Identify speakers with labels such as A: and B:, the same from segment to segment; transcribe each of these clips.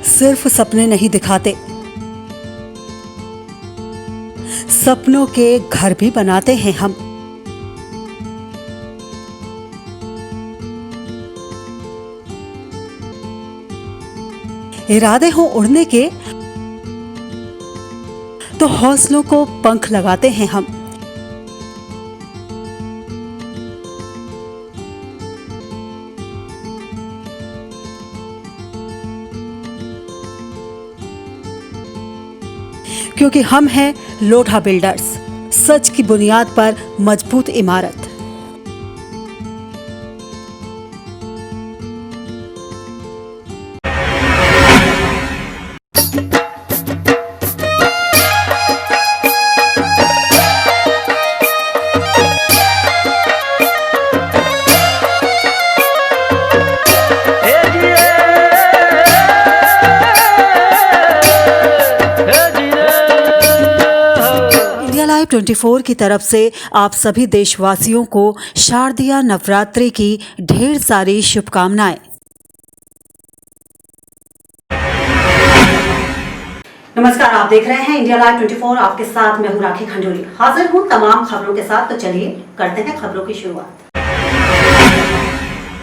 A: सिर्फ सपने नहीं दिखाते, सपनों के घर भी बनाते हैं हम। इरादे हो उड़ने के तो हौसलों को पंख लगाते हैं हम। क्योंकि हम हैं लोढ़ा बिल्डर्स, सच की बुनियाद पर मजबूत इमारत। लाइव 24 की तरफ से आप सभी देशवासियों को शारदीय नवरात्रि की ढेर सारी शुभकामनाएं। नमस्कार, आप देख रहे हैं इंडिया लाइव 24। आपके साथ मैं हूं राखी खंडोरी। हाजिर हूं तमाम खबरों के साथ। तो चलिए करते हैं खबरों की शुरुआत।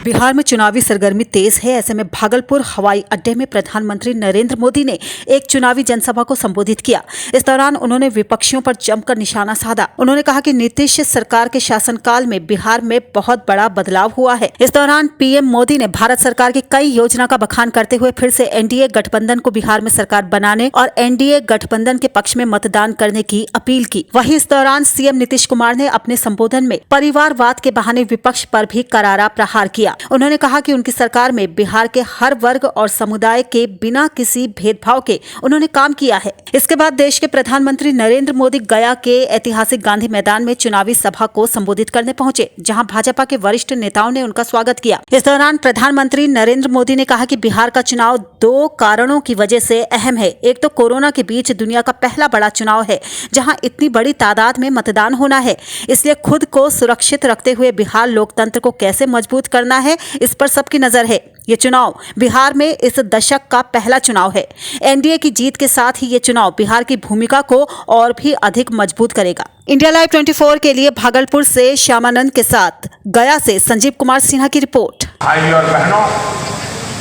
A: बिहार में चुनावी सरगर्मी तेज है। ऐसे में भागलपुर हवाई अड्डे में प्रधानमंत्री नरेंद्र मोदी ने एक चुनावी जनसभा को संबोधित किया। इस दौरान उन्होंने विपक्षियों पर जमकर निशाना साधा। उन्होंने कहा कि नीतीश सरकार के शासनकाल में बिहार में बहुत बड़ा बदलाव हुआ है। इस दौरान पीएम मोदी ने भारत सरकार की कई योजना का बखान करते हुए फिर से एनडीए गठबंधन को बिहार में सरकार बनाने और एनडीए गठबंधन के पक्ष में मतदान करने की अपील की। वहीं इस दौरान सीएम नीतीश कुमार ने अपने संबोधन में परिवारवाद के बहाने विपक्ष पर भी करारा प्रहार किया। उन्होंने कहा कि उनकी सरकार में बिहार के हर वर्ग और समुदाय के बिना किसी भेदभाव के उन्होंने काम किया है। इसके बाद देश के प्रधानमंत्री नरेंद्र मोदी गया के ऐतिहासिक गांधी मैदान में चुनावी सभा को संबोधित करने पहुंचे, जहां भाजपा के वरिष्ठ नेताओं ने उनका स्वागत किया। इस दौरान प्रधानमंत्री नरेंद्र मोदी ने कहा कि बिहार का चुनाव 2 कारणों की वजह से अहम है। एक तो कोरोना के बीच दुनिया का पहला बड़ा चुनाव है, जहां इतनी बड़ी तादाद में मतदान होना है। इसलिए खुद को सुरक्षित रखते हुए बिहार लोकतंत्र को कैसे मजबूत करना है, इस पर सबकी नजर है। ये चुनाव बिहार में इस दशक का पहला चुनाव है। एनडीए की जीत के साथ ही ये चुनाव बिहार की भूमिका को और भी अधिक मजबूत करेगा। इंडिया लाइव 24 के लिए भागलपुर से श्यामानंद के साथ गया से संजीव कुमार सिन्हा की रिपोर्ट।
B: भाई और बहनों,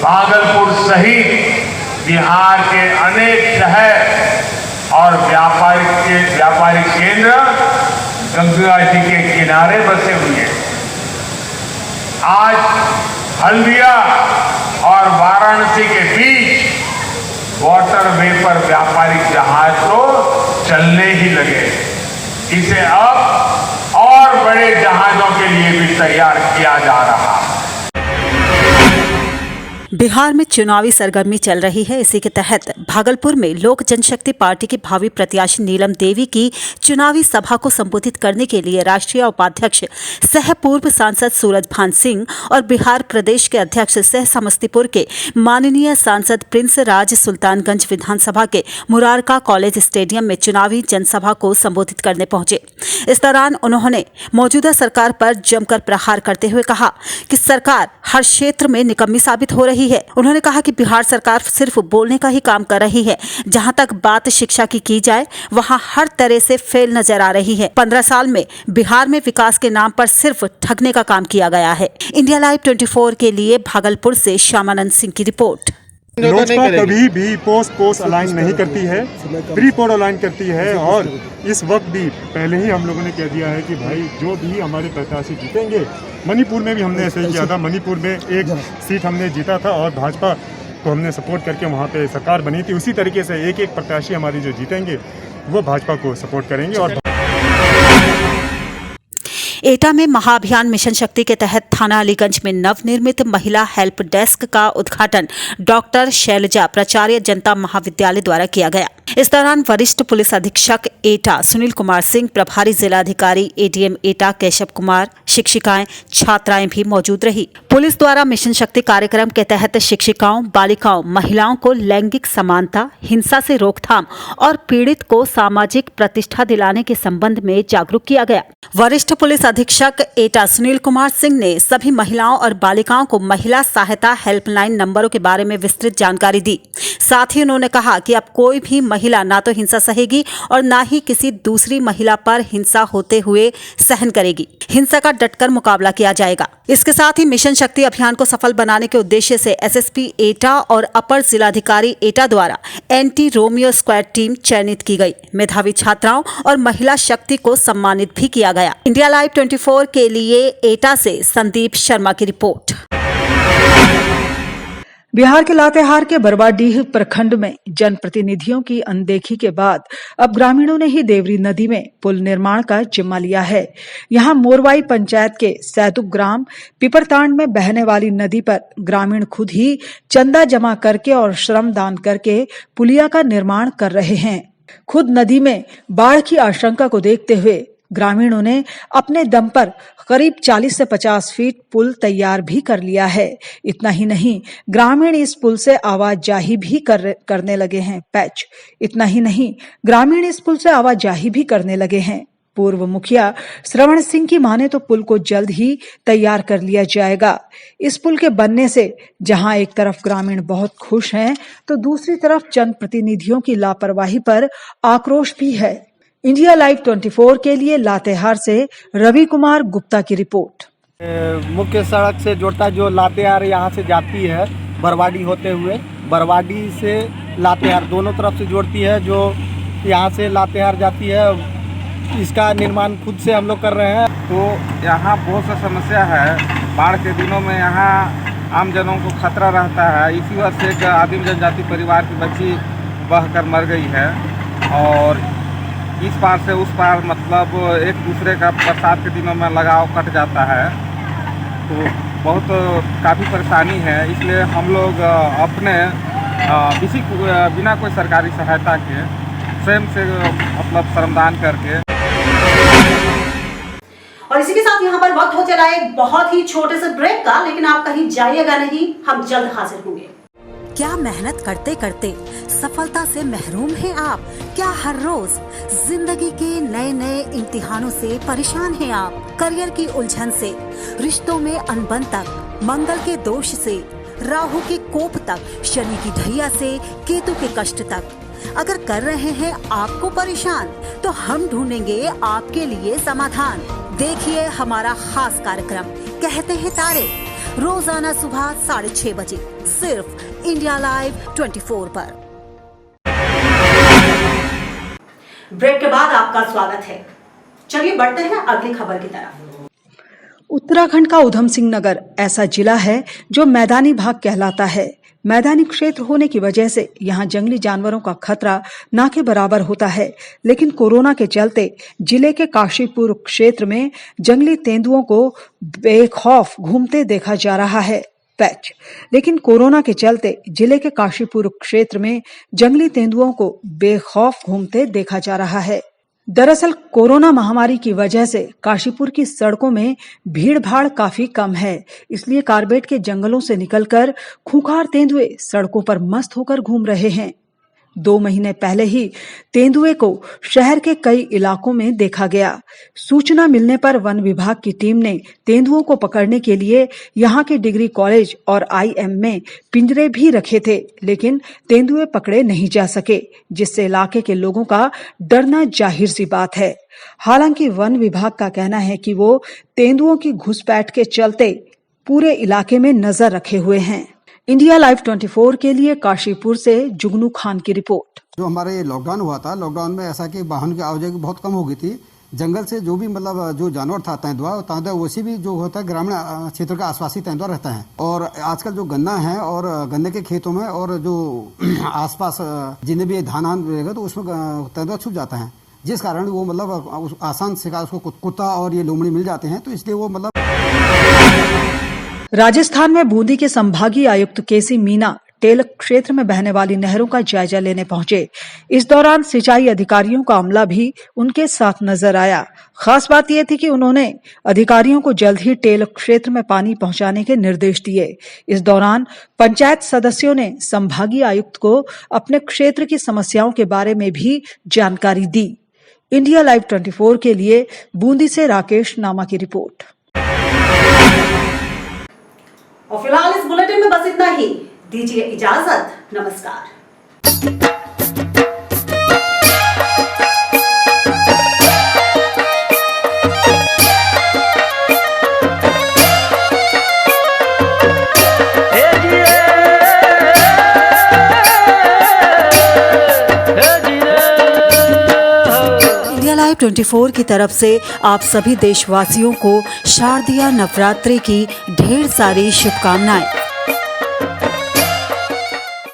B: भागलपुर सहित बिहार के अनेक शहर और व्यापारिक केंद्र गंगा जी के किनारे बसे हुए हैं। आज हल्दिया और वाराणसी के बीच वाटरवे पर व्यापारिक जहाज तो चलने ही लगे। इसे अब और बड़े जहाजों के लिए भी तैयार किया जा रहा है।
A: बिहार में चुनावी सरगर्मी चल रही है। इसी के तहत भागलपुर में लोक जनशक्ति पार्टी की भावी प्रत्याशी नीलम देवी की चुनावी सभा को संबोधित करने के लिए राष्ट्रीय उपाध्यक्ष सह पूर्व सांसद सूरजभान सिंह और बिहार प्रदेश के अध्यक्ष सह समस्तीपुर के माननीय सांसद प्रिंस राज सुल्तानगंज विधानसभा के मुरारका कॉलेज स्टेडियम में चुनावी जनसभा को संबोधित करने पहुंचे। इस दौरान उन्होंने मौजूदा सरकार पर जमकर प्रहार करते हुए कहा कि सरकार हर क्षेत्र में निकम्मी साबित हो रही है। उन्होंने कहा कि बिहार सरकार सिर्फ बोलने का ही काम कर रही है। जहां तक बात शिक्षा की जाए, वहां हर तरह से फेल नजर आ रही है। 15 साल में बिहार में विकास के नाम पर सिर्फ ठगने का काम किया गया है। इंडिया लाइव 24 के लिए भागलपुर से श्यामानंद सिंह की रिपोर्ट।
C: लोजपा कभी भी पोस्ट अलाइन नहीं करती है, प्री पोल अलाइन करती है। और इस वक्त भी पहले ही हम लोगों ने कह दिया है कि भाई जो भी हमारे प्रत्याशी जीतेंगे, मणिपुर में भी हमने ऐसे ही किया था। मणिपुर में एक सीट हमने जीता था और भाजपा को हमने सपोर्ट करके वहाँ पे सरकार बनी थी। उसी तरीके से एक प्रत्याशी हमारी जो जीतेंगे वो भाजपा को सपोर्ट करेंगे। और
A: एटा में महाअभियान मिशन शक्ति के तहत थाना अलीगंज में नवनिर्मित महिला हेल्प डेस्क का उद्घाटन डॉक्टर शैलजा प्राचार्य जनता महाविद्यालय द्वारा किया गया। इस दौरान वरिष्ठ पुलिस अधीक्षक एटा सुनील कुमार सिंह, प्रभारी जिलाधिकारी एडीएम एटा केशव कुमार, शिक्षिकाएं, छात्राएं भी मौजूद रही। पुलिस द्वारा मिशन शक्ति कार्यक्रम के तहत शिक्षिकाओं, बालिकाओं, महिलाओं को लैंगिक समानता, हिंसा से रोकथाम और पीड़ित को सामाजिक प्रतिष्ठा दिलाने के संबंध में जागरूक किया गया। वरिष्ठ पुलिस अधीक्षक एटा सुनील कुमार सिंह ने सभी महिलाओं और बालिकाओं को महिला सहायता हेल्पलाइन नंबरों के बारे में विस्तृत जानकारी दी। साथ ही उन्होंने कहा कि अब कोई भी महिला ना तो हिंसा सहेगी और ना ही किसी दूसरी महिला पर हिंसा होते हुए सहन करेगी। हिंसा का डटकर मुकाबला किया जाएगा। इसके साथ ही मिशन शक्ति अभियान को सफल बनाने के उद्देश्य से एसएसपी एटा और अपर जिलाधिकारी एटा द्वारा एंटी रोमियो स्क्वाड टीम चयनित की गई। मेधावी छात्राओं और महिला शक्ति को सम्मानित भी किया गया। इंडिया लाइव 24 के लिए एटा से संदीप शर्मा की रिपोर्ट।
D: बिहार के लातेहार के बरवाडीह प्रखंड में जनप्रतिनिधियों की अनदेखी के बाद अब ग्रामीणों ने ही देवरी नदी में पुल निर्माण का जिम्मा लिया है। यहां मोरवाई पंचायत के सैदुक ग्राम पिपरतांड में बहने वाली नदी पर ग्रामीण खुद ही चंदा जमा करके और श्रम दान करके पुलिया का निर्माण कर रहे हैं। खुद नदी में बाढ़ की आशंका को देखते हुए ग्रामीणों ने अपने दम पर करीब 40 से 50 फीट पुल तैयार भी कर लिया है। इतना ही नहीं, ग्रामीण इस पुल से आवाजाही भी करने लगे हैं। इतना ही नहीं, ग्रामीण इस पुल से आवाजाही भी करने लगे हैं। पूर्व मुखिया श्रवण सिंह की माने तो पुल को जल्द ही तैयार कर लिया जाएगा। इस पुल के बनने से जहां एक तरफ ग्रामीण बहुत खुश हैं, तो दूसरी तरफ जनप्रतिनिधियों की लापरवाही पर आक्रोश भी है। इंडिया लाइव 24 के लिए लातेहार से रवि कुमार गुप्ता की रिपोर्ट।
E: मुख्य सड़क से जोड़ता जो लातेहार यहाँ से जाती है बरवाडी होते हुए, बरवाडी से लातेहार दोनों तरफ से जोड़ती है, जो यहाँ से लातेहार जाती है। इसका निर्माण खुद से हम लोग कर रहे हैं।
F: तो यहाँ बहुत सा समस्या है। बाढ़ के दिनों में यहाँ आम जनों को खतरा रहता है। इसी वजह से एक आदिम जनजाति परिवार की बच्ची बह कर मर गई है और इस पार से उस पार मतलब एक दूसरे का बरसात के दिनों में लगाव कट जाता है, तो बहुत काफ़ी परेशानी है। इसलिए हम लोग अपने बिना कोई सरकारी सहायता के स्वयं से मतलब श्रमदान करके।
A: और इसी के साथ यहाँ पर वक्त हो चला है एक बहुत ही छोटे से ब्रेक का, लेकिन आप कहीं जाइएगा नहीं, हम जल्द हाजिर होंगे। क्या मेहनत करते करते सफलता से महरूम हैं आप? क्या हर रोज जिंदगी के नए नए इम्तिहानों से परेशान हैं आप? करियर की उलझन से, रिश्तों में अनबन तक, मंगल के दोष से, राहु के कोप तक, शनि की ढैया से केतु के कष्ट तक अगर कर रहे हैं आपको परेशान, तो हम ढूंढेंगे आपके लिए समाधान। देखिए हमारा खास कार्यक्रम कहते हैं तारे, रोजाना सुबह 6:30 बजे सिर्फ इंडिया लाइव 24 पर। ब्रेक के बाद आपका स्वागत है। चलिए बढ़ते हैं अगली खबर की तरफ।
D: उत्तराखंड का उधम सिंह नगर ऐसा जिला है जो मैदानी भाग कहलाता है। मैदानी क्षेत्र होने की वजह से यहाँ जंगली जानवरों का खतरा ना के बराबर होता है, लेकिन कोरोना के चलते जिले के काशीपुर क्षेत्र में जंगली तेंदुओं को बेखौफ घूमते देखा जा रहा है। लेकिन कोरोना के चलते जिले के काशीपुर क्षेत्र में जंगली तेंदुओं को बेखौफ घूमते देखा जा रहा है। दरअसल कोरोना महामारी की वजह से काशीपुर की सड़कों में भीड़ भाड़ काफी कम है, इसलिए कारबेट के जंगलों से निकलकर खूंखार तेंदुए सड़कों पर मस्त होकर घूम रहे हैं। 2 महीने पहले ही तेंदुए को शहर के कई इलाकों में देखा गया। सूचना मिलने पर वन विभाग की टीम ने तेंदुओं को पकड़ने के लिए यहां के डिग्री कॉलेज और IM में पिंजरे भी रखे थे, लेकिन तेंदुए पकड़े नहीं जा सके, जिससे इलाके के लोगों का डरना जाहिर सी बात है। हालांकि वन विभाग का कहना है कि वो तेंदुओं की घुसपैठ के चलते पूरे इलाके में नजर रखे हुए हैं। इंडिया लाइव 24 के लिए काशीपुर से जुगनू खान की रिपोर्ट।
G: जो हमारे लॉकडाउन हुआ था, लॉकडाउन में ऐसा कि वाहन की आवाजाही बहुत कम हो गई थी। जंगल से जो भी मतलब जो जानवर था तेंदुआ वैसे भी जो होता है ग्रामीण क्षेत्र का आसपासी तेंदुआ रहता है। और आजकल जो गन्ना है और गन्ने के खेतों में और जो आसपास जिन्हें भी धान रहेगा तो उसमें तेंदुआ छुप जाता है, जिस कारण वो मतलब आसान शिकार उसको कुत्ता और ये लोमड़ी मिल जाते हैं, तो इसलिए वो मतलब।
D: राजस्थान में बूंदी के संभागीय आयुक्त केसी मीना टेल क्षेत्र में बहने वाली नहरों का जायजा लेने पहुंचे। इस दौरान सिंचाई अधिकारियों का अमला भी उनके साथ नजर आया। खास बात यह थी कि उन्होंने अधिकारियों को जल्द ही टेल क्षेत्र में पानी पहुंचाने के निर्देश दिए। इस दौरान पंचायत सदस्यों ने संभागीय आयुक्त को अपने क्षेत्र की समस्याओं के बारे में भी जानकारी दी। इंडिया लाइव 24 के लिए बूंदी से राकेश नामा की रिपोर्ट।
A: और फिलहाल इस बुलेटिन में बस इतना ही। दीजिए इजाजत, नमस्कार। लाइव 24 की तरफ से आप सभी देशवासियों को शारदीय नवरात्रि की ढेर सारी शुभकामनाएं।